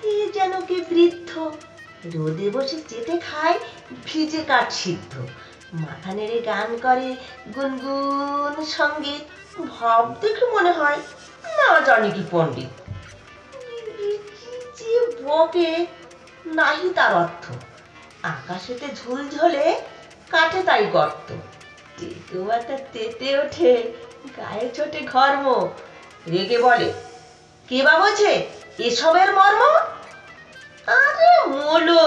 এ যেন কে বৃদ্ধ, রোদে বসে চেটে খায় ভিজে কাঠ সিদ্ধ, মাথা নেড়ে গান করে গুনগুন সঙ্গীত। ভাব দেখে মনে হয় না জানি কি পণ্ডিত। যে বকে নাহি তার অর্থ, আকাশেতে ঝুলঝলে কাঠে তাই গর্ত। তেতো একটা তেতে ওঠে, গায়ে ছোটে ঘর্ম, রেগে বলে কে বা বোঝে এসবের মর্ম। আরে মোলো,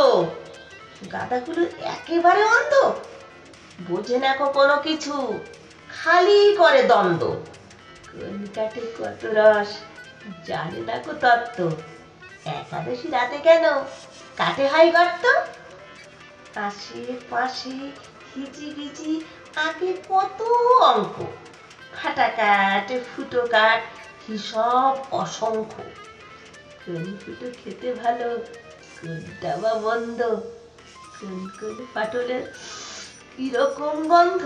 গাদাগুলো একেবারে অন্ধ, বোঝে না কোনো কিছু, খালি করে দ্বন্দ্ব। কোন কাঠে কত রস জানে না কো তত্ত্ব, একাদশী রাতে কেন কাঠে হয় গর্ত। আশেপাশে হিজিবিজি আগে কত অঙ্ক, ফাটা কাঠ ফুটো কাঠ হিসব অসংখ্য। কোন ফুটো খেতে ভালো, কোনটা বা বন্ধ, কোন কোন ফাটলের কিরকম গন্ধ।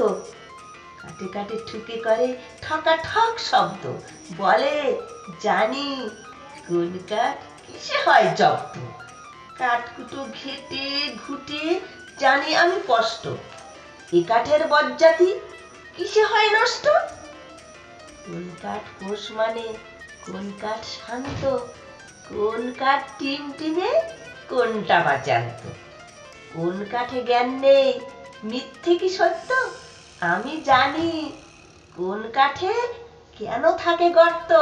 কাটে কাটে ঠুকে করে ঠকা ঠক শব্দ, বলে জানি কোন কাঠ কিসে হয় জব্দ। কাঠকুটো ঘেটে ঘুটে জানি আমি কষ্ট, এ কাঠের বজ্জাতি কিসে হয় নষ্ট। কোন কাঠ পোষ মানে, কোন কাঠ শান্ত, কোন কাঠ টিমটিমে, কোনটা বা জ্যান্ত। কোন কাঠে জ্ঞান নেই মিথ্যে কি সত্য, আমি জানি কোন কাঠে কেন থাকে গর্ত।